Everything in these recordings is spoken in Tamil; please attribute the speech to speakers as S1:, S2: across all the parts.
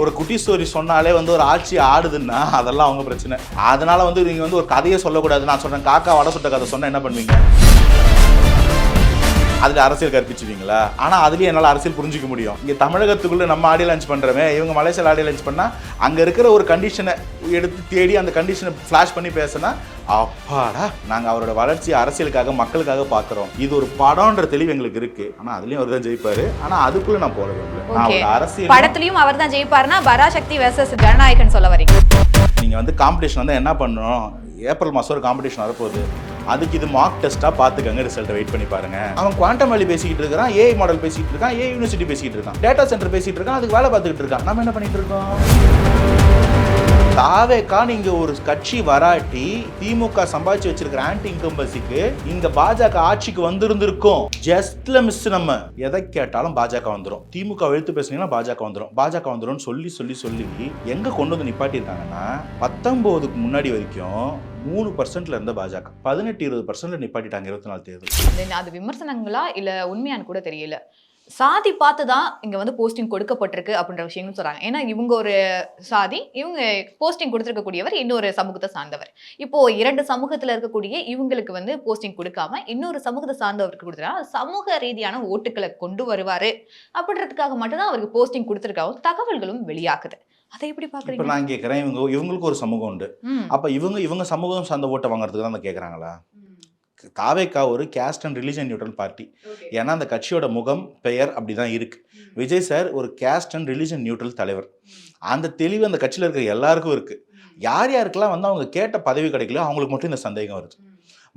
S1: ஒரு குட்டி ஸ்டோரி சொன்னாலே வந்து ஒரு ஆட்சி ஆடுதுன்னா அதெல்லாம் அவங்க பிரச்சனை. அதனால வந்து நீங்க வந்து ஒரு கதையை சொல்லக்கூடாது. நான் சொல்றேன், காக்கா வடை சுட்ட கதை சொன்னா என்ன பண்ணுவீங்க? அதுல அரசியல் கற்பிச்சுவீங்களா? ஆனா அதுலயும் என்னால அரசியல் புரிஞ்சிக்க முடியும். இங்க தமிழகத்துக்குள்ள நம்ம ஆடியோ லான்ச் பண்றோமே, இவங்க மலேசியால ஆடியோ லான்ச் பண்ணா அங்க இருக்கிற ஒரு கண்டிஷனை எடுத்து தேடி அந்த கண்டிஷனை ஃபிளாஷ் பண்ணி பேசினா அப்பாடா நாங்க அவரோட வளர்ச்சி அரசியலுக்காக மக்களுக்காக பாக்குறோம், இது ஒரு படம்ன்ற தெளிவு எங்களுக்கு இருக்கு. ஆனா அதுலயும் அவர் தான் ஜெயிப்பாரு. ஆனா அதுக்குள்ள நான் போட விரும்பல.
S2: அரசியல் படத்துலயும் அவர் தான் ஜெயிப்பாருன்னா பராசக்தி வெர்சஸ் ஜனநாயகன் சொல்ல வரீங்க.
S1: நீங்க வந்து காம்படிஷன் வந்து என்ன பண்ணணும், ஏப்ரல் மாதம் ஒரு காம்படிஷன் வரப்போகுது, அதுக்கு இது மார்க் டெஸ்ட்டாக பார்த்துக்கங்க, ரிசல்ட்டை வெயிட் பண்ணி பாருங்க. அவன் குவாண்டம் வேலி பேசிக்கிட்டு இருக்கான், ஏஐ மாடல் பேசிக்கிட்டு இருக்கான், ஏஐ யூனிவர்சிட்டி பேசிக்கிட்டு இருக்கான், டேட்டா சென்டர் பேசிக்கிட்டு இருக்கான், அதுக்கு வேலை பார்த்துக்கிட்டு இருக்கான். நம்ம என்ன பண்ணிட்டு இருக்கோம்? தாவேக்கா நீங்க ஒரு கட்சி வராட்டி திமுக சம்பாதிச்சு வச்சிருக்கிற ஆன்டி இன்கம்பன்சிக்கு இங்க பாஜக ஆட்சிக்கு வந்திருந்திருக்கும். ஜஸ்ட்ல மிஸ். நம்ம எதை கேட்டாலும் பாஜக வந்துடும், திமுக எழுத்து பேசுனீங்கன்னா பாஜக வந்துடும், பாஜக வந்துடும் சொல்லி சொல்லி சொல்லி எங்க கொண்டு வந்து நிப்பாட்டி இருக்காங்கன்னா 19க்கு முன்னாடி வரைக்கும் 3% இருந்த பாஜக 18-20% நிப்பாட்டிட்டாங்க 24 தேர்தல்.
S2: அது விமர்சனங்களா இல்ல உண்மையானு கூட தெரியல. சாதி பார்த்து தான் இங்க வந்து போஸ்டிங் கொடுக்கப்பட்டிருக்கு அப்படின்ற விஷயங்களும் சொல்றாங்க. ஏன்னா இவங்க ஒரு சாதி, இவங்க போஸ்டிங் கொடுத்திருக்கக்கூடியவர் இன்னொரு சமூகத்தை சார்ந்தவர். இப்போ 2 சமூகத்துல இருக்கக்கூடிய இவங்களுக்கு வந்து போஸ்டிங் கொடுக்காம இன்னொரு சமூகத்தை சார்ந்தவருக்கு கொடுத்தா சமூக ரீதியான ஓட்டுகளை கொண்டு வருவாரு அப்படின்றதுக்காக மட்டும்தான் அவருக்கு போஸ்டிங் கொடுத்திருக்காவும் தகவல்களும் வெளியாகுது. அதை எப்படி பாக்குறீங்க?
S1: இப்ப நான் கேட்கறேன், இவங்களுக்கு ஒரு சமூகம் உண்டு, அப்ப இவங்க சமூகம் சார்ந்த ஓட்டை வாங்குறதுக்கு தான் கேட்கறாங்களா? தாவேக்கா ஒரு caste and religion neutral party. ஏன்னா அந்த கட்சியோட முகம் பெயர் அப்படிதான் இருக்கு. விஜய் சார் ஒரு கேஸ்ட் அண்ட் ரிலிஜன் நியூட்ரல் தலைவர். அந்த தெளிவு அந்த கட்சியில் இருக்கிற எல்லாருக்கும் இருக்கு. யார் யாருக்கெல்லாம் வந்து அவங்க கேட்ட பதவி கிடைக்கல அவங்களுக்கு மட்டும் இந்த சந்தேகம் வருது,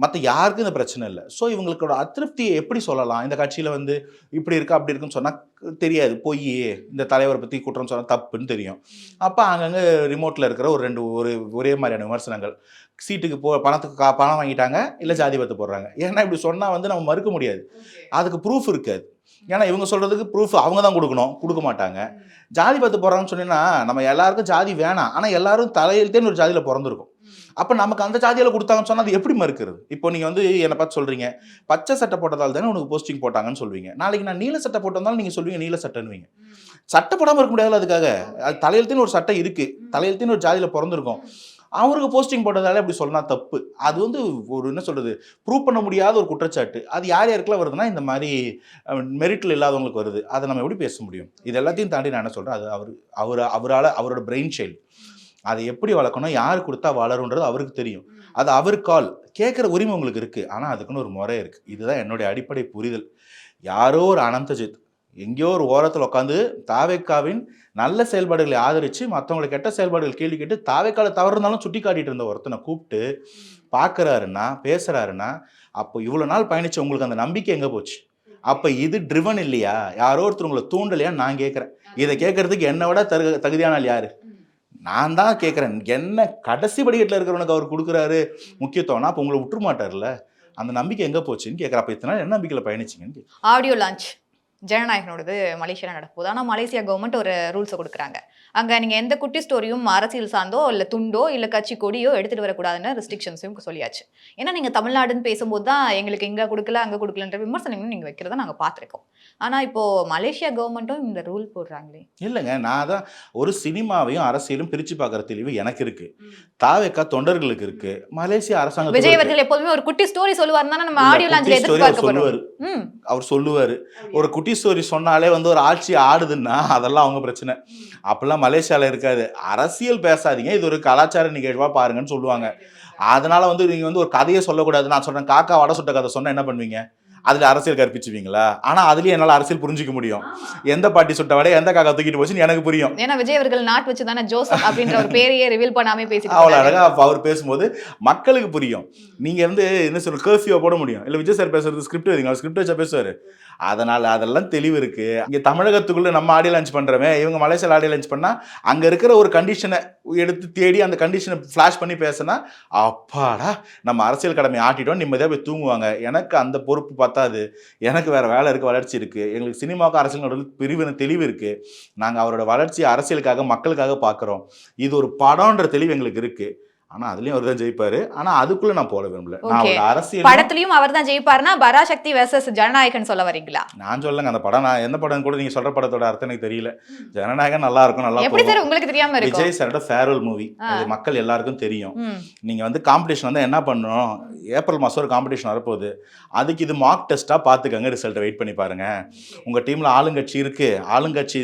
S1: மற்ற யாருக்கும் இந்த பிரச்சனை இல்லை. ஸோ இவங்களோட அதிருப்தியை எப்படி சொல்லலாம்? இந்த கட்சியில் வந்து இப்படி இருக்கு அப்படி இருக்குன்னு சொன்னால் தெரியாது, பொய், இந்த தலைவரை பற்றி குற்றம் சொன்னால் தப்புன்னு தெரியும். அப்போ அங்கங்கே ரிமோட்டில் இருக்கிற ஒரே மாதிரியான விமர்சனங்கள், சீட்டுக்கு பணத்துக்கு பணம் வாங்கிட்டாங்க இல்லை ஜாதி பத்து போடுறாங்க. ஏன்னா இப்படி சொன்னால் வந்து நம்ம மறுக்க முடியாது, அதுக்கு ப்ரூஃப் இருக்காது. ஏன்னா இவங்க சொல்கிறதுக்கு ப்ரூஃப் அவங்க தான் கொடுக்க மாட்டாங்க. ஜாதி பத்து போடுறாங்கன்னு சொன்னீங்கன்னா நம்ம எல்லாருக்கும் ஜாதி வேணாம், ஆனால் எல்லாரும் தலையில்தேன்னு ஒரு ஜாதியில் பிறந்திருக்கும். அப்போ நமக்கு அந்த ஜாதியில் கொடுத்தாங்கன்னு சொன்னால் அது எப்படி மறுக்கிறது? இப்போ நீங்கள் வந்து என்னை பார்த்து சொல்கிறீங்க பச்சை சட்டை போட்டதால் தானே உனக்கு போஸ்டிங் போட்டாங்கன்னு சொல்வீங்க. நாளைக்கு நான் நீல சட்டை போட்டதாலும் நீங்கள் சொல்வீங்க நீல சட்டைன்னுவீங்க. சட்டை போடாமல் இருக்க முடியாது, அதுக்காக அது தலையெழுத்துன்னு ஒரு சட்டை இருக்குது, தலையெழுத்துன்னு ஒரு ஜாதியில் பிறந்திருக்கும், அவருக்கு போஸ்டிங் போட்டதால அப்படி சொன்னா தப்பு. அது வந்து ஒரு என்ன சொல்றது, ப்ரூவ் பண்ண முடியாத ஒரு குற்றச்சாட்டு. அது யார் யாருக்கெல்லாம் வருதுன்னா இந்த மாதிரி மெரிட்டில் இல்லாதவங்களுக்கு வருது. அதை நம்ம எப்படி பேச முடியும்? இது எல்லாத்தையும் தாண்டி நான் என்ன சொல்றேன், அது அவரால் அவரோட பிரெயின் சைல்டு, அதை எப்படி வளர்க்கணும், யார் கொடுத்தா வளருன்றது அவருக்கு தெரியும். அது அவர் கால், கேட்குற உரிமை உங்களுக்கு இருக்குது. ஆனால் அதுக்குன்னு ஒரு முறை இருக்குது. இதுதான் என்னுடைய அடிப்படை புரிதல். யாரோ ஒரு அனந்தஜித் எங்கேயோ ஒரு ஓரத்தில் உட்காந்து தாவேக்காவின் நல்ல செயல்பாடுகளை ஆதரித்து மற்றவங்களை கெட்ட செயல்பாடுகள் கேள்வி கேட்டு தாவேக்கால தவறு இருந்தாலும் சுட்டி காட்டிட்டு இருந்த ஒருத்தனை கூப்பிட்டு பார்க்குறாருன்னா பேசுகிறாருன்னா அப்போ இவ்வளோ நாள் பயணிச்சு உங்களுக்கு அந்த நம்பிக்கை எங்கே போச்சு? அப்போ இது ட்ரிவன் இல்லையா? யாரோ ஒருத்தர் உங்களை தூண்டலையான்னு நான் கேட்குறேன். இதை கேட்கறதுக்கு என்னை விட தகுதியான யார்? நான் தான் கேட்குறேன். என்ன கடைசி படிக்கட்டில் இருக்கிறவனுக்கு அவர் கொடுக்குறாரு முக்கியத்துவம்னா அப்போ உங்களை விட்டுற மாட்டார்ல, அந்த நம்பிக்கை எங்கே போச்சுன்னு கேட்குறேன். அப்போ இத்தனை நாள் என்ன நம்பிக்கையில் பயணிச்சிங்கன்னு.
S2: ஆடியோ லான்ச் ஜனநாயகனோடது மலேசியாவில் நடக்குது. ஆனால் மலேசியா கவர்மெண்ட் ஒரு ரூல்ஸை கொடுக்குறாங்க, அங்கே நீங்கள் எந்த குட்டி ஸ்டோரியும் அரசியல் சார்ந்தோ இல்லை துண்டோ இல்லை கட்சி கொடியோ எடுத்துகிட்டு வரக்கூடாதுன்னு ரெஸ்ட்ரிக்ஷன்ஸையும் சொல்லியாச்சு. ஏன்னா நீங்கள் தமிழ்நாடுன்னு பேசும்போது தான் எங்களுக்கு இங்கே கொடுக்கல அங்கே கொடுக்கலன்ற விமர்சனங்களும் நீங்கள் வைக்கிறத நாங்கள் பார்த்துருக்கோம். ஆனால் இப்போது மலேசியா கவர்மெண்ட்டும் இந்த ரூல் போடுறாங்களே. இல்லைங்க, நான் தான் ஒரு சினிமாவையும் அரசியலும் பிரித்து பார்க்குற தெளிவு எனக்கு இருக்குது, தாவேக்கா தொண்டர்களுக்கு இருக்குது, மலேசியா அரசாங்கம். விஜய் அவர்கள் எப்போதுமே ஒரு குட்டி ஸ்டோரி சொல்லுவார், நம்ம ஆடியோ லான்ச்ல எதிர்பார்க்கப்படுவார். அவர் சொல்லுவார், ஒரு குட்டி ஸ்டோரி சொன்னாலே வந்து ஒரு ஆட்சி ஆடுதுன்னா அதெல்லாம் அவங்க பிரச்சனை. அப்பெல்லாம் மலேசியாவில் இருக்காது, அரசியல் பேசாதீங்க, இது ஒரு கலாச்சார நிகழ்வாக பாருங்கன்னு சொல்லுவாங்க. அதனால வந்து நீங்கள் வந்து ஒரு கதையை சொல்லக்கூடாது. நான் சொல்கிறேன், காக்கா வடை சுட்ட கதை சொன்னால் என்ன பண்ணுவீங்க? அதில் அரசியல் கற்பிச்சுவீங்களா? ஆனால் அதுலேயும் என்னால் அரசியல் புரிஞ்சிக்க முடியும். எந்த பாட்டி சுட்ட வடை எந்த காக்கா தூக்கிட்டு போச்சுன்னு எனக்கு புரியும். ஏன்னா விஜய் அவர்கள் நாட் வச்சு தானே ஜோசப் அப்படின்ற ஒரு பேரையே ரிவீல் பண்ணாமே பேசி அவ்வளோ அழகாக அவர் பேசும்போது மக்களுக்கு புரியும். நீங்கள் வந்து என்ன சொல்ற கர்ஃபியூவை போட முடியும், இல்லை விஜய் சார் பேசுறது ஸ்கிரிப்ட் வைங்க, அவர் ஸ்கிரிப்ட் வச்சா பேசுவார். அதனால் அதெல்லாம் தெளிவு இருக்குது. இங்கே தமிழகத்துக்குள்ளே நம்ம ஆடியோ லான்ச் பண்ணுறோமே, இவங்க மலேசியாவில் ஆடியோ லான்ச் பண்ணால் அங்கே இருக்கிற ஒரு கண்டிஷனை எடுத்து தேடி அந்த கண்டிஷனை ஃப்ளாஷ் பண்ணி பேசினா அப்பாடா நம்ம அரசியல் கடமை ஆட்டிட்டோம், நிம்மதியாக போய் தூங்குவாங்க. எனக்கு அந்த பொறுப்பு பத்தாது, எனக்கு வேறு வேலை இருக்குது, வளர்ச்சி இருக்குது, எங்களுக்கு சினிமாவுக்கு அரசியல் பிரிவின தெளிவு இருக்குது, நாங்கள் அவரோட வளர்ச்சி அரசியலுக்காக மக்களுக்காக பார்க்குறோம், இது ஒரு படம்ன்ற தெளிவு எங்களுக்கு இருக்குது.
S1: ஆனா அதுலயும் அவர் தான் ஜெயிப்பாரு. ஆனா அதுக்குள்ள நான் போட விரும்பல. நான்
S2: ஓகே.
S1: ஒரு அரசியல்
S2: படத்துலயும் அவர் தான் ஜெயிப்பாருன்னா பராசக்தி வெர்சஸ் ஜனநாயகன் சொல்ல வரீங்களா?
S1: நான் சொல்லங்க அந்த படம் நான் எந்த படம் கூட நீங்க சொல்ற படத்தோட அர்த்தம் எனக்கு தெரியல. ஜனநாயகன் நல்லா இருக்கும், நல்லா
S2: எப்படி சார்
S1: போகும்.
S2: உங்களுக்கு தெரியாம இருக்கும்?
S1: விஜய் சாரோட ஃபேர்வெல் மூவி. அது மக்கள் எல்லாருக்கும் தெரியும்.
S2: ம்.
S1: நீங்க வந்து காம்படிஷன் வந்து என்ன பண்ணணும், ஏப்ரல் மாசம் ஒரு காம்படிஷன் வரப்போகுது. அதுக்கு இது மார்க் டெஸ்ட்டா பார்த்துக்கங்க, ரிசல்ட்டை வெயிட் பண்ணி பாருங்க. உங்க டீம்ல ஆளுங்கட்சி இருக்கு, ஆளுங்கட்சி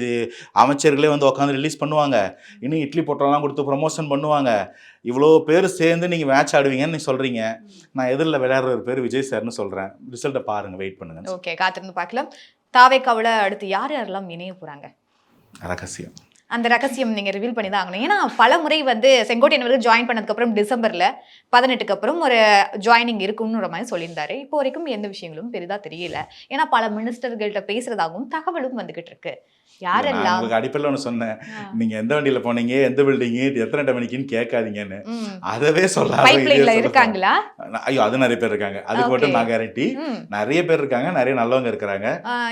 S1: அமைச்சர்களே வந்து உட்காந்து ரிலீஸ் பண்ணுவாங்க. இன்னும் இட்லி பொட்டலாம் கொடுத்து ப்ரொமோஷன் பண்ணுவாங்க. இவ்வளோ பேர் சேர்ந்து நீங்கள் மேட்ச் ஆடுவீங்கன்னு நீ சொல்கிறீங்க. நான் எதிரில் விளையாடுற ஒரு பேர் விஜய் சார்னு சொல்கிறேன். ரிசல்ட்டை பாருங்கள், வெயிட் பண்ணுங்க.
S2: ஓகே, காத்திருந்து பார்க்கலாம். தாவேக்காவுல அடுத்து யார் யாரெல்லாம் இணைய போகிறாங்க?
S1: ரகசியம்.
S2: அந்த ரகசியம் நீங்கள் ரிவீல் பண்ணி தான் ஆகணும். ஏன்னா பல முறை வந்து செங்கோட்டையன் அவர்கள் ஜாயின் பண்ணதுக்கப்புறம் டிசம்பரில் 18க்கு அப்புறம் ஒரு ஜாயினிங் இருக்குன்ற மாதிரி சொல்லியிருந்தாரு. இப்போ வரைக்கும் எந்த விஷயங்களும் பெரிதாக தெரியல. ஏன்னா பல மினிஸ்டர்கள்ட்ட பேசுறதாகவும் தகவலும் வந்துகிட்டு இருக்கு. யாரெல்லாம்
S1: உங்களுக்கு அடிப்படையில் ஒன்று சொன்னேன், நீங்க எந்த வண்டியில போனீங்க, எந்த பில்டிங், எத்தனை மணிக்குன்னு கேட்காதீங்கன்னு. அதவே சொல்லலாம்.
S2: பைப்லைன்ல இருக்காங்களா?
S1: ஐயோ, அது நிறைய பேர் இருக்காங்க. அதுக்கு மட்டும் நான் கேரண்டி. நிறைய பேர் இருக்காங்க, நிறைய நல்லவங்க இருக்கிறாங்க.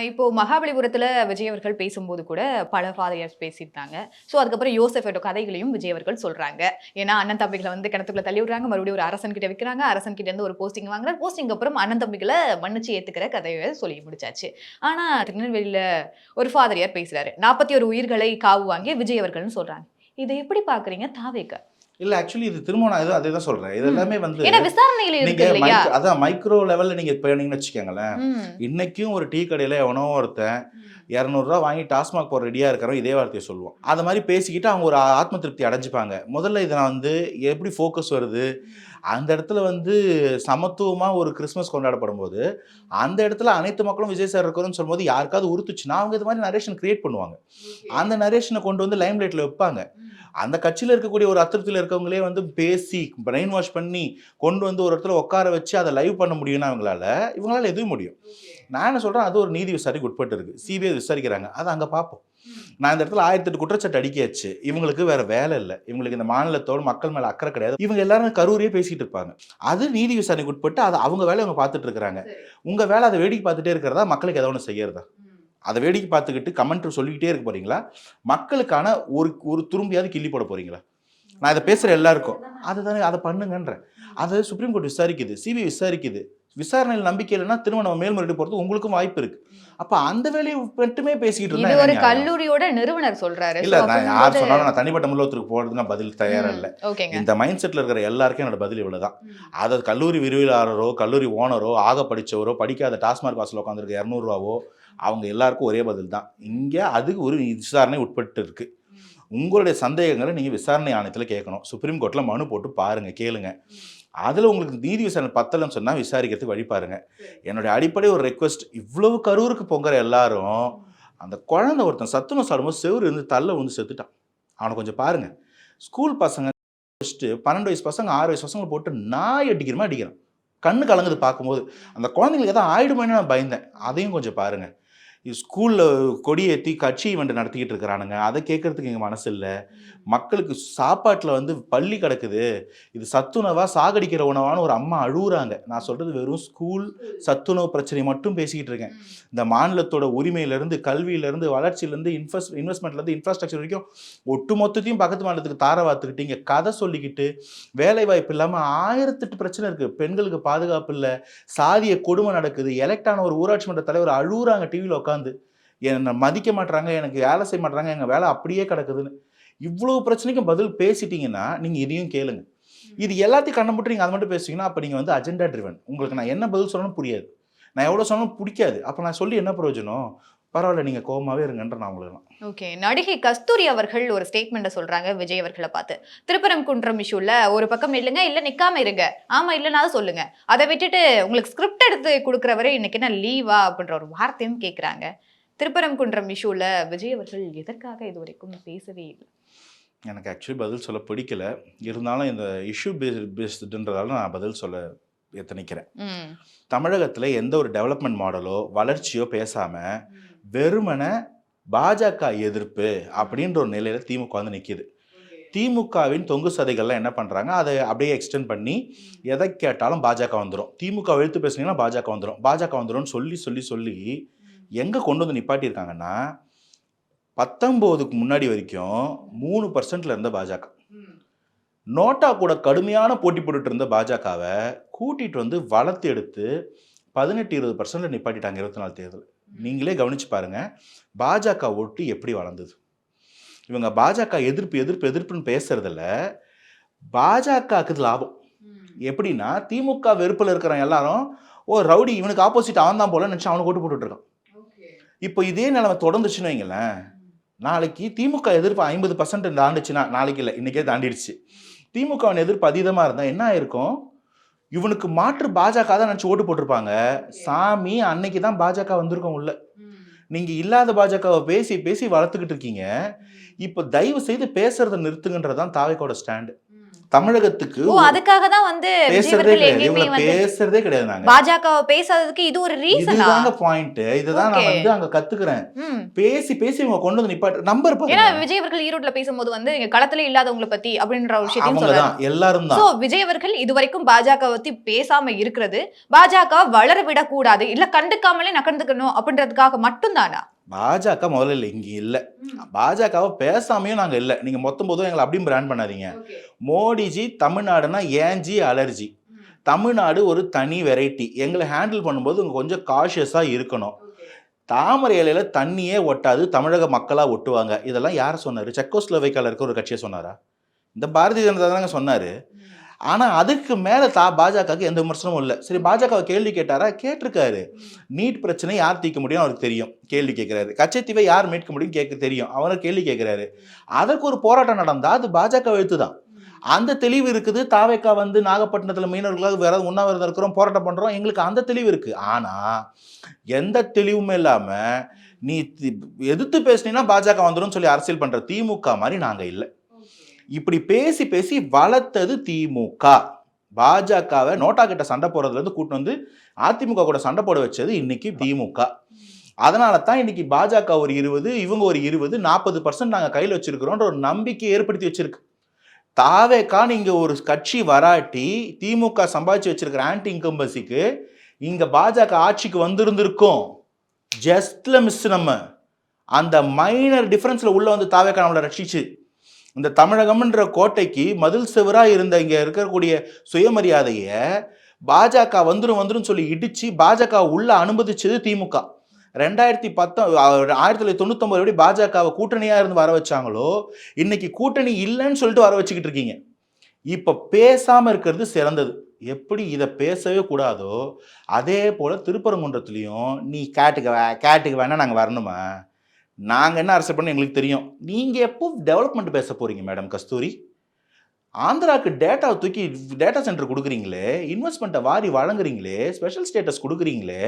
S2: இப்போ மகாபலிபுரத்துல விஜய் அவர்கள் பேசும்போது கூட பல ஃபாதர்ஸ் பேசியிருந்தாங்க. ஸோ அதுக்கப்புறம் யோசஃபோட கதைகளையும் விஜய் அவர்கள் சொல்றாங்க. ஏன்னா அண்ணன் தம்பிகளை வந்து கிணத்துக்குள்ள தள்ளி விடுறாங்க, மறுபடியும் ஒரு அரசன் கிட்ட வைக்கிறாங்க, அரசன் கிட்ட இருந்து ஒரு போஸ்டிங் வாங்குறாரு, போஸ்டிங் அப்புறம் அண்ணன் தம்பிகளை மன்னிச்சு ஏத்துக்கிற கதையை சொல்லி முடிச்சாச்சு. ஆனா திருநெல்வேலியில ஒரு ஃபாதரியார் பேசுறாரு, 41 உயிர்களை காவு வாங்கிய விஜய் அவர்கள்னு சொல்றாங்க. இதை எப்படி பாக்குறீங்க தாவேக்க?
S1: இல்ல ஆக்சுவலி இது திரும்ப நான் அதே தான் சொல்றேன். இது எல்லாமே வந்து
S2: ஏன்னா விசாரணையில இருக்கு இல்லையா?
S1: அதான் மைக்ரோ லெவல்ல நீங்க போனீங்கன்னு வச்சுக்கோங்களேன். இன்னைக்கும் ஒரு டீ கடையில எவனோ ஒருத்தன் 200 ரூபா வாங்கி டாஸ்மாக் போற ரெடியா இருக்கிறவன் இதே வார்த்தையை சொல்லுவான். அந்த மாதிரி பேசிக்கிட்டு அவங்க ஒரு ஆத்ம திருப்தி அடைஞ்சுப்பாங்க. முதல்ல இதை நான் வந்து எப்படி ஃபோக்கஸ் வருது, அந்த இடத்துல வந்து சமத்துவமாக ஒரு கிறிஸ்மஸ் கொண்டாடப்படும் போது அந்த இடத்துல அனைத்து மக்களும் விஜய் சார் இருக்கிறோன்னு சொல்லும்போது யாருக்காவது உறுத்துச்சுன்னா அவங்க இது மாதிரி நரேஷன் கிரியேட் பண்ணுவாங்க. அந்த நரேஷனை கொண்டு வந்து லைம் லைட்டில் வைப்பாங்க. அந்த கட்சியில் இருக்கக்கூடிய ஒரு அதிருப்தியில் இருக்கவங்களே வந்து பேசி பிரெயின் வாஷ் பண்ணி கொண்டு வந்து ஒரு இடத்துல உட்கார வச்சு அதை லைவ் பண்ண முடியும்னா இவங்களால எதுவும் முடியும். நான் என்ன சொல்கிறேன், அது ஒரு நீதி விசாரிக்கு உட்பட்டு இருக்குது. சிபிஐ விசாரிக்கிறாங்க, அதை அங்கே பார்ப்போம். நான் இந்த இடத்துல 1008 குற்றச்சாட்டு அடிக்காச்சு. இவங்களுக்கு வேற வேலை இல்லை, இவங்களுக்கு இந்த மாநிலத்தோடு மக்கள் மேலே அக்கறை கிடையாது, இவங்க எல்லாரும் கரூரியே பேசிட்டு இருப்பாங்க. அது நீதி விசாரணைக்கு உட்பட்டு அதை அவங்க வேலையை அவங்க பார்த்துட்டு இருக்கிறாங்க. உங்கள் வேலை அதை வேடிக்கை பார்த்துட்டே இருக்கிறதா, மக்களுக்கு எதாவது ஒன்று செய்யறதா? அதை வேடிக்கை பார்த்துக்கிட்டு கமெண்ட் சொல்லிக்கிட்டே இருக்க போறீங்களா? மக்களுக்கான ஒரு துரும்பியாவது கிள்ளி போட போறீங்களா? நான் இதை பேசுகிற எல்லாருக்கும் அதுதானே, அதை பண்ணுங்கன்றேன். அதை சுப்ரீம் கோர்ட் விசாரிக்குது, சிபிஐ விசாரிக்குது. விசாரணையில் நம்பிக்கை இல்லைன்னா திரும்ப நம்ம மேல்முறையீடு போறது உங்களுக்கும் வாய்ப்பு இருக்கு. அப்ப அந்த வேலையை மட்டுமே பேசிக்கிட்டு இருந்தா
S2: ஒரு கல்லூரியோட நிறுவனர் சொல்றாரு.
S1: இல்ல, நான் யார் சொன்னாலும் நான் தனிப்பட்ட முறையில் போறதுக்கு நான் பதில் தயாரா இல்லை. இந்த மைண்ட் செட்ல இருக்கிற எல்லாருக்கும் என்னோட பதில் இவ்வளவுதான். அதாவது கல்லூரி விரிவிலாளரோ கல்லூரி ஓனரோ ஆக படிச்சவரோ படிக்காத டாஸ்மாக் வாசல் உட்காந்துருக்க 200 ரூபாவோ அவங்க எல்லாருக்கும் ஒரே பதில் தான். இங்க அதுக்கு ஒரு விசாரணை உட்பட்டு இருக்கு. உங்களுடைய சந்தேகங்களை நீங்க விசாரணை ஆணையத்தில் கேட்கணும். சுப்ரீம் கோர்ட்ல மனு போட்டு பாருங்க, கேளுங்க. அதில் உங்களுக்கு நீதி விசாரணை பத்தலன்னு சொன்னால் விசாரிக்கிறதுக்கு வழி பாருங்க. என்னுடைய அடிப்படை ஒரு ரெக்வஸ்ட், இவ்வளவு கரூருக்கு பொங்குற எல்லாரும் அந்த குழந்தை ஒருத்தன் சத்துணவு சாப்பிடும்போது செவ்வறு இருந்து தள்ள வந்து செத்துட்டான். அவனை கொஞ்சம் பாருங்க. ஸ்கூல் பசங்க 12 வயசு பசங்க 6 வயசு பசங்களை போட்டு நாய் அடிக்கிறமா அடிக்கிறான். கண்ணு கலங்குது பார்க்கும்போது. அந்த குழந்தைங்களுக்கு எதாவது ஆயிடுமேனு நான் பயந்தேன். அதையும் கொஞ்சம் பாருங்க. ஸ்கூலில் கொடியேற்றி கட்சி ஈவெண்ட் நடத்திக்கிட்டு இருக்கிறானுங்க, அதை கேட்கறதுக்கு எங்கள் மனசு இல்லை. மக்களுக்கு சாப்பாட்டில் வந்து பள்ளி கிடக்குது, இது சத்துணவா சாகடிக்கிற உணவான்னு ஒரு அம்மா அழுகுறாங்க. நான் சொல்கிறது வெறும் ஸ்கூல் சத்துணவு பிரச்சனை மட்டும் பேசிக்கிட்டு இருக்கேன். இந்த மாநிலத்தோட உரிமையிலேருந்து கல்வியிலேருந்து வளர்ச்சியிலேருந்து இன்வெஸ்ட்மெண்ட்லேருந்து இன்ஃப்ராஸ்ட்ரக்சர் வரைக்கும் ஒட்டு மொத்தத்தையும் பக்கத்து மாநிலத்துக்கு தார வாத்துக்கிட்டு இங்கே கதை சொல்லிக்கிட்டு வேலை வாய்ப்பு இல்லாமல் 1008 பிரச்சனை இருக்குது. பெண்களுக்கு பாதுகாப்பு இல்லை, சாதிய கொடுமை நடக்குது. எலெக்டான ஒரு ஊராட்சி மன்ற தலைவர் அழுகுறாங்க டிவியில் உட்காந்து, என்னை மதிக்க மாட்டாங்க, எனக்கு வேலை செய்ய மாட்டாங்க, எங்கள் வேலை அப்படியே கிடக்குதுன்னு. இவ்வளவு பிரச்சனைக்கும் பதில் பேசிட்டீங்கன்னா நீங்கள் இதையும் கேளுங்க. இது எல்லாத்தையும் கண்ண மட்டும் நீங்கள் அதை மட்டும் பேசுவீங்கன்னா அப்போ நீங்கள் வந்து அஜெண்டா ட்ரிவன். உங்களுக்கு நான் என்ன பதில் சொல்லணும் புரியாது, நான் எவ்வளோ சொன்னாலும் பிடிக்காது. அப்போ நான் சொல்லி என்ன பிரயோஜனம்? பரவாயில்ல, நீங்கள் கோவமாகவே இருங்கன்ற நான் உங்களுக்கு.
S2: ஓகே, நடிகை கஸ்தூரி அவர்கள் ஒரு ஸ்டேட்மெண்ட்டை சொல்றாங்க விஜய் அவர்களை பார்த்து. திருப்பரங்குன்றம் இஷ்யூல ஒரு பக்கம் இல்லைங்க, இல்லை நிக்காம இருங்க, ஆமா இல்லைனாலும் சொல்லுங்க, அதை விட்டுட்டு உங்களுக்கு ஸ்கிரிப்ட் எடுத்து கொடுக்குறவரை இன்னைக்கு என்ன லீவா அப்படின்ற ஒரு வார்த்தையும் கேட்குறாங்க. திருப்பரங்குன்றம் இஷ்யூல விஜய் அவர்கள் எதற்காக இது வரைக்கும் பேசவே இல்லை?
S1: எனக்கு ஆக்சுவலி பதில் சொல்ல பிடிக்கல. இருந்தாலும் இந்த இஷ்யூ பேஸ்டுன்றதால நான் பதில் சொல்ல எத்தனைக்கிறேன். தமிழகத்தில் எந்த ஒரு டெவலப்மெண்ட் மாடலோ வளர்ச்சியோ பேசாமல் வெறுமனை பாஜக எதிர்ப்பு அப்படின்ற ஒரு நிலையில் திமுக வந்து நிற்கிது. திமுகவின் தொங்கு சதைகள்லாம் என்ன பண்ணுறாங்க, அதை அப்படியே எக்ஸ்டெண்ட் பண்ணி எதை கேட்டாலும் பாஜக வந்துடும், திமுக எழுத்து பேசுனீங்கன்னா பாஜக வந்துடும் சொல்லி சொல்லி சொல்லி எங்கே கொண்டு வந்து நிப்பாட்டியிருக்காங்கன்னா 19க்கு முன்னாடி வரைக்கும் 3% இருந்த பாஜக நோட்டா கூட கடுமையான போட்டி போட்டுட்டு இருந்த பாஜகவை கூட்டிட்டு வந்து வளர்த்து எடுத்து 18-20% நிப்பாட்டிட்டாங்க 24 தேர்தல். நீங்களே கவனிச்சு பாருங்க பாஜக ஓட்டு எப்படி வளர்ந்தது. இவங்க பாஜக எதிர்ப்புன்னு பேசுறதுல பாஜகவுக்கு லாபம். எப்படின்னா திமுக வெறுப்புல இருக்கிற எல்லாரும் ரவுடி இவனுக்கு ஆப்போசிட் அவன் தான் போல நினைச்சு அவனுக்கு ஓட்டு போட்டுட்டு இருக்கான். இப்போ இதே நிலைமை தொடர்ந்துச்சுன்னு வைங்களேன், நாளைக்கு திமுக எதிர்ப்பு 50% தாண்டிச்சுன்னா, நாளைக்கு இல்லை இன்னைக்கே தாண்டிடுச்சு, திமுகவின் எதிர்ப்பு அதீதமா இருந்தா என்ன ஆயிருக்கும், இவனுக்கு மாற்று பாஜக தான் நினைச்சு ஓட்டு போட்டிருப்பாங்க. சாமி அன்னைக்கு தான் பாஜக வந்திருக்கோம் உள்ள. நீங்க இல்லாத பாஜகவை பேசி பேசி வளர்த்துக்கிட்டு இருக்கீங்க. இப்ப தயவு செய்து பேசுறதை நிறுத்துங்கன்றதான் தாவேக்கோட ஸ்டாண்டு. தமிழகத்துக்கு
S2: அதுக்காக தான் வந்து
S1: பேசுறதே கிடையாது. நாங்க
S2: பாஜக பேசாததுக்கு இது ஒரு ரீசன்.
S1: இதுதாங்க பாயிண்ட். இதுதான் நான் வந்து அங்க கத்துக்கிறேன். பேசி பேசி இவங்க கொண்டு வந்து நிப்பாட்டு நம்பர் பாருங்க.
S2: ஏன்னா விஜய் அவர்கள் ஈரோட்ல பேசும்போது வந்து களத்துல இல்லாதவங்களை பத்தி அப்படின்ற ஒரு விஷயத்தையும் சொல்றாங்க.
S1: எல்லாரும் தான்.
S2: சோ விஜய் அவர்கள் இதுவரைக்கும் பாஜக பத்தி பேசாம இருக்கிறது பாஜக வளர விடக்கூடாது, இல்ல கண்டுக்காமலே நகர்ந்துக்கணும் அப்படின்றதுக்காக மட்டும் தானா?
S1: பாஜக முதல்ல இல்லை, இங்க இல்ல. பாஜகவை பேசாமையும் நாங்க இல்ல. நீங்க மொத்தம் எங்களை அப்படியும் பிராண்ட் பண்ணாதீங்க. மோடிஜி தமிழ்நாடுனா ஏன்ஜி அலர்ஜி. தமிழ்நாடு ஒரு தனி வெரைட்டி. எங்களை ஹேண்டில் பண்ணும்போது கொஞ்சம் காஷியஸா இருக்கணும். தாமரை இலையில தண்ணியே ஒட்டாது, தமிழக மக்களா ஒட்டுவாங்க. இதெல்லாம் யார சொன்னாரு? செக்கோஸ்லோவேக்கியால இருக்க ஒரு கட்சியை சொன்னாரா? இந்த பாரதிய ஜனதா தாங்க சொன்னாரு. ஆனா அதுக்கு மேல பாஜகவுக்கு எந்த விமர்சனமும் இல்லை. சரி, பாஜகவை கேள்வி கேட்டாரா? கேட்டிருக்காரு. நீட் பிரச்சனை யார் தீர்க்க முடியும் அவருக்கு தெரியும், கேள்வி கேட்கிறாரு. கச்சத்தீவை யார் மீட்க முடியும் கேட்க தெரியும், அவரை கேள்வி கேட்கிறாரு. அதற்கு ஒரு போராட்டம் நடந்தா அது பாஜக எழுத்து தான். அந்த தெளிவு இருக்குது. தாவேக்கா வந்து நாகப்பட்டினத்துல மீனவர்களாக வேற உண்ணாவிரதம் இருக்கிறோம், போராட்டம் பண்றோம், எங்களுக்கு அந்த தெளிவு இருக்கு. ஆனா எந்த தெளிவுமே இல்லாம நீ எதிர்த்து பேசினா பாஜக வந்துடும் சொல்லி அரசியல் பண்ற திமுக மாதிரி நாங்க இல்லை. இப்படி பேசி பேசி வளர்த்தது திமுக. பாஜகவை நோட்டா கிட்ட சண்டை போடுறதுல இருந்து கூட்டு வந்து அதிமுக கூட சண்டை போட வச்சது இன்னைக்கு திமுக. அதனால தான் இன்னைக்கு பாஜக ஒரு 20, இவங்க ஒரு 20, 40% நாங்க கையில் வச்சிருக்கிறோன்ற ஒரு நம்பிக்கை ஏற்படுத்தி வச்சிருக்கு. தாவேக்கா நீங்க ஒரு கட்சி வராட்டி திமுக சம்பாதிச்சு வச்சிருக்கிற ஆன்டி இன்கம்பன்சிக்கு இங்க பாஜக ஆட்சிக்கு வந்திருந்திருக்கும். ஜஸ்ட்ல மிஸ். நம்ம அந்த மைனர் டிஃபரன்ஸ்ல உள்ள வந்து தாவேக்கா நம்மளை ரட்சிச்சு இந்த தமிழகம்ன்ற கோட்டைக்கு மதில் செவரா இருந்த இங்க இருக்கக்கூடிய சுயமரியாதைய பாஜக வந்துரும் சொல்லி இடிச்சு பாஜக உள்ள அனுமதிச்சது திமுக. 1999 பாஜகவை கூட்டணியா இருந்து வர வச்சாங்களோ, இன்னைக்கு கூட்டணி இல்லைன்னு சொல்லிட்டு வர வச்சுக்கிட்டு இருக்கீங்க. இப்ப பேசாம இருக்கிறது சிறந்தது. எப்படி இதை பேசவே கூடாதோ அதே போல திருப்பரங்குன்றத்துலயும் நீ கேட்டுக்கு வேணா நாங்க வரணுமா? நாங்கள் என்ன அரசு பண்ண எங்களுக்கு தெரியும். நீங்கள் எப்போ டெவலப்மெண்ட் பேச போகிறீங்க மேடம் கஸ்தூரி? ஆந்திராவுக்கு டேட்டாவை தூக்கி டேட்டா சென்டர் கொடுக்குறீங்களே, இன்வெஸ்ட்மெண்ட்டை வாரி வழங்குறீங்களே, ஸ்பெஷல் ஸ்டேட்டஸ் கொடுக்குறீங்களே,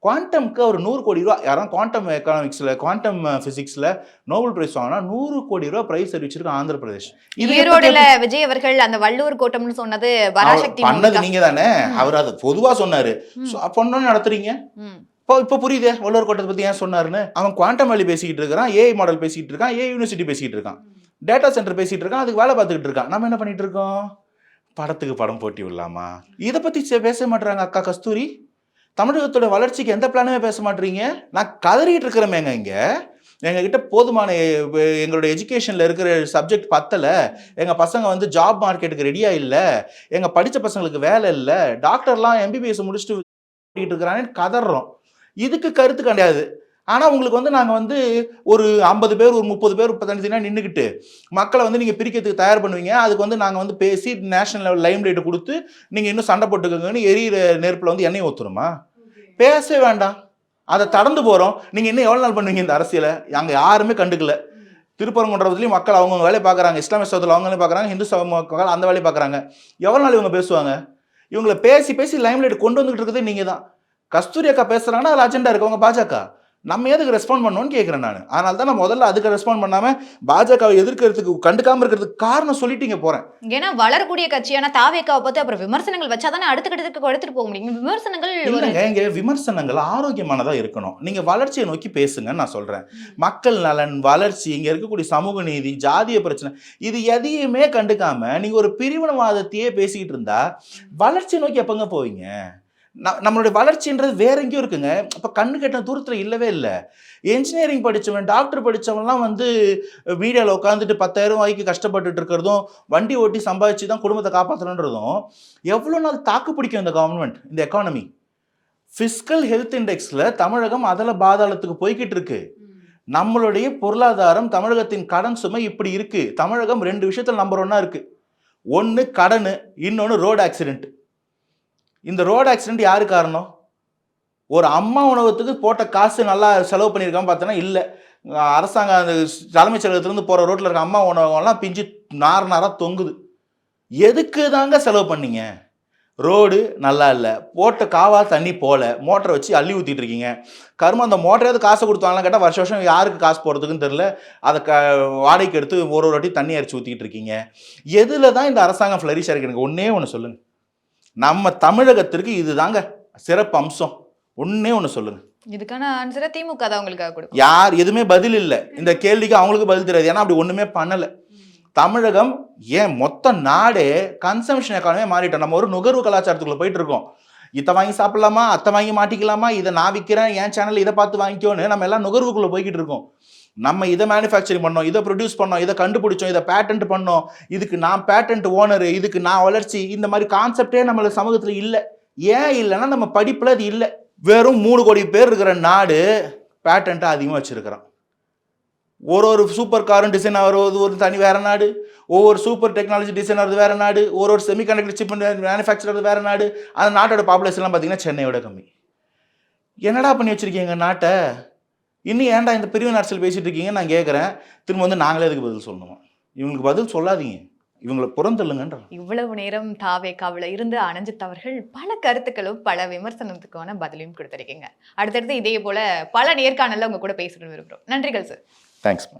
S1: குவாண்டம்க்கு ஒரு 100 கோடி ரூபா, யாரும் குவாண்டம் எக்கனாமிக்ஸில் குவாண்டம் ஃபிசிக்ஸில் நோபல் பிரைஸ் வாங்கினா 100 கோடி ரூபா பிரைஸ் அறிவிச்சிருக்கு ஆந்திர பிரதேஷ்.
S2: ஈரோடுல விஜய் அவர்கள் அந்த வள்ளுவர் கோட்டம்னு சொன்னது பராசக்தி
S1: பண்ணது நீங்க தானே. அவர் அதை பொதுவாக சொன்னாரு. பொண்ணு நடத்துறீங்க. இப்போ புரியுதே வள்ளுவர் கோட்டத்தை பத்தி ஏன் சொன்னாருன்னு. அவன் குவாண்டம் வேலி பேசிக்கிட்டு இருக்கான், ஏஐ மாடல் பேசிக்கிட்டு இருக்கான், ஏஐ யூனிவர்சிட்டி பேசிக்கிட்டு இருக்கான், டேட்டா சென்டர் பேசிட்டு இருக்கான், அதுக்கு வேலை பார்த்துக்கிட்டு இருக்கான். நம்ம என்ன பண்ணிட்டு இருக்கோம்? படத்துக்கு படம் போட்டி விடலாமா? இதை பத்தி பேச மாட்டாங்க அக்கா கஸ்தூரி. தமிழகத்தோட வளர்ச்சிக்கு எந்த பிளானுமே பேச மாட்டீங்க. நான் கதறிட்டு இருக்கிறேமேங்க. இங்க எங்ககிட்ட போதுமான எங்களோட எஜுகேஷனில் இருக்கிற சப்ஜெக்ட் பத்தலை, எங்கள் பசங்க வந்து ஜாப் மார்க்கெட்டுக்கு ரெடியாக இல்லை, எங்கள் படித்த பசங்களுக்கு வேலை இல்லை, டாக்டர்லாம் எம்பிபிஎஸ் முடிச்சுட்டு இருக்கிறான்னு கதறோம். இதுக்கு கருத்து கிடையாது. ஆனால் உங்களுக்கு வந்து நாங்கள் வந்து ஒரு 50 பேர் ஒரு 30 பேர் 35 நின்றுக்கிட்டு மக்களை வந்து நீங்கள் பிரிக்கிறதுக்கு தயார் பண்ணுவீங்க. அதுக்கு வந்து நாங்கள் வந்து பேசி நேஷனல் லெவல் லைம் லைட்டை கொடுத்து நீங்கள் இன்னும் சண்டை போட்டுக்கோங்கன்னு எரியிற நெருப்பில் வந்து எண்ணெய் ஊற்றுணுமா? பேசவே வேண்டாம், அதை கடந்து போகிறோம். நீங்கள் இன்னும் எவ்வளோ நாள் பண்ணுவீங்க இந்த அரசியலை? அங்கே யாருமே கண்டுக்கல. திருப்பரங்குன்றத்துலேயும் மக்கள் அவங்கவுங்க வேலையை பார்க்குறாங்க, இஸ்லாமிய சகோதரர்கள் அவங்க வேலையை பார்க்குறாங்க, ஹிந்து மக்கள் அந்த வேலையை பார்க்குறாங்க. எவ்வளோ நாள் இவங்க பேசுவாங்க? இவங்களை பேசி பேசி லைம் லைட் கொண்டு வந்துகிட்டு இருக்கிறதே நீங்கள் தான். கஸ்தூரி அக்கா பேசுகிறாங்கன்னா அதில் அஜெண்டா இருக்கவங்க பாஜக. நம்ம எதுக்கு ரெஸ்பாண்ட் பண்ணணும்னு கேட்குறேன் நான். அதனால தான் நான் முதல்ல அதுக்கு ரெஸ்பாண்ட் பண்ணாமல் பாஜகவை எதிர்க்கிறதுக்கு கண்டுக்காமல் இருக்கிறதுக்கு காரணம் சொல்லிட்டீங்க போகிறேன்.
S2: ஏன்னா வளரக்கூடிய கட்சியான தாவேக்காவை பார்த்து அப்புறம் விமர்சனங்கள் வச்சா தானே அடுத்த கட்டத்துக்கு எடுத்துட்டு போக முடியும். விமர்சனங்கள்
S1: இல்லைங்க, இங்கே விமர்சனங்கள் ஆரோக்கியமானதாக இருக்கணும். நீங்கள் வளர்ச்சியை நோக்கி பேசுங்கன்னு நான் சொல்கிறேன். மக்கள் நலன், வளர்ச்சி, இங்கே இருக்கக்கூடிய சமூக நீதி, ஜாதிய பிரச்சனை, இது எதையுமே கண்டுக்காமல் நீங்கள் ஒரு பிரிவினவாதத்தையே பேசிக்கிட்டு இருந்தா வளர்ச்சியை நோக்கி எப்போங்க போவீங்க? நம்மளுடைய வளர்ச்சின்றது வேற எங்கேயும் இருக்குங்க. இப்போ கண்ணு கெட்டின தூரத்தில் இல்லவே இல்லை. என்ஜினியரிங் படித்தவன், டாக்டர் படித்தவன்லாம் வந்து மீடியாவில் உட்காந்துட்டு 10,000 ரூபாய்க்கு கஷ்டப்பட்டுட்டு இருக்கிறதும், வண்டி ஓட்டி சம்பாதிச்சு தான் குடும்பத்தை காப்பாற்றணுன்றதும் எவ்வளோ நாள் தாக்கு பிடிக்கும் இந்த கவர்மெண்ட், இந்த எக்கானமி? ஃபிஸ்கல் ஹெல்த் இண்டெக்ஸில் தமிழகம் அதில் பாதாளத்துக்கு போய்கிட்டு இருக்கு. நம்மளுடைய பொருளாதாரம், தமிழகத்தின் கடன் சுமை இப்படி இருக்கு. தமிழகம் 2 விஷயத்தில் நம்பர் 1 இருக்கு. ஒன்று கடன், இன்னொன்று ரோடு ஆக்சிடென்ட். இந்த ரோடு ஆக்சிடென்ட் யாரு காரணம்? ஒரு அம்மா உணவகத்துக்கு போட்ட காசு நல்லா செலவு பண்ணியிருக்கான்னு பார்த்தோன்னா இல்லை. அரசாங்கம் அந்த தலைமைச் செயலகத்திலேருந்து போகிற ரோட்டில் இருக்க அம்மா உணவகம்லாம் பிஞ்சு நாராக தொங்குது. எதுக்கு தாங்க செலவு பண்ணீங்க? ரோடு நல்லா இல்லை, போட்ட காவா தண்ணி போல, மோட்டரை வச்சு அள்ளி ஊற்றிட்டு இருக்கீங்க. கரும அந்த மோட்டரையாவது காசை கொடுத்தாங்களாம் கேட்டால் வருஷம் வருஷம் யாருக்கு காசு போகிறதுக்குன்னு தெரில. அதை வாடகைக்கு எடுத்து ஒரு வாட்டி தண்ணி அரைச்சி ஊற்றிக்கிட்டு இருக்கீங்க. எதில் தான் இந்த அரசாங்கம் ஃப்ளரிஷ் ஆகிருக்கு? எனக்கு ஒன்றே ஒன்று சொல்லுங்கள். நம்ம தமிழகத்திற்கு இதுதாங்க சிறப்பு அம்சம். ஒண்ணே ஒன்று சொல்லுங்க.
S2: இதுக்கான ஆன்சரை திமுக தான் உங்களுக்காக கொடுக்கும்.
S1: யார் எதுவுமே பதில் இல்லை இந்த கேள்விக்கு. அவங்களுக்கு பதில் தெரியாது, ஏன்னா அப்படி ஒண்ணுமே பண்ணல. தமிழகம் ஏன் மொத்த நாடே கன்சம்ஷன் எக்கானமே மாறிட்டோம். நம்ம ஒரு நுகர்வு கலாச்சாரத்துக்குள்ள போயிட்டு இருக்கோம். இதை வாங்கி சாப்பிடலாமா, அத்தை வாங்கி மாட்டிக்கலாமா, இதை நான் விற்கிறேன், என் சேனல் இதை பார்த்து வாங்கிக்கோன்னு நம்ம எல்லாம் நுகர்வுக்குள்ள போய்கிட்டு இருக்கோம். நம்ம இதை மேனுஃபேக்சரிங் பண்ணோம், இதை ப்ரொடியூஸ் பண்ணோம், இதை கண்டுபிடிச்சோம், இதை பேட்டன்ட் பண்ணோம், இதுக்கு நான் பேட்டன்ட் ஓனரு, இதுக்கு நான் வளர்ச்சி, இந்த மாதிரி கான்செப்டே நம்ம சமூகத்தில் இல்லை. ஏன் இல்லைன்னா நம்ம படிப்பில் அது இல்லை. வெறும் 3 கோடி பேர் இருக்கிற நாடு பேட்டன்ட்டை அதிகமாக வச்சுருக்கிறோம். ஒரு சூப்பர் காரும் டிசைன் ஆகிறது ஒரு தனி வேற நாடு, ஒவ்வொரு சூப்பர் டெக்னாலஜி டிசைன் ஆகிறது வேற நாடு, ஒரு செமிகண்டக்டர் சிப் மேனுஃபேக்சர் வேற நாடு. அந்த நாட்டோட பாப்புலேஷன்லாம் பார்த்தீங்கன்னா சென்னையோட கம்மி. என்னடா பண்ணி வச்சுருக்கீங்க நாட்டை? இன்னும் ஏன்டா இந்த பிரிவு அரசியல் பேசிகிட்டு இருக்கீங்க நான் கேட்குறேன். திரும்ப வந்து நாங்களே அதுக்கு பதில் சொல்லணுமா? இவங்களுக்கு பதில் சொல்லாதீங்க, இவங்களை புறந்தள்ளுங்கன்ற.
S2: இவ்வளவு நேரம் தாவேக்காவில் இருந்து அனஞ்சித் அவர்கள் பல கருத்துக்களும் பல விமர்சனத்துக்கான பதிலையும் கொடுத்துருக்கீங்க. அடுத்தடுத்து இதே போல பல நேர்காணல்ல உங்க கூட பேசணும்னு விரும்புகிறோம். நன்றிகள் சார்.
S1: Thanks ma'am.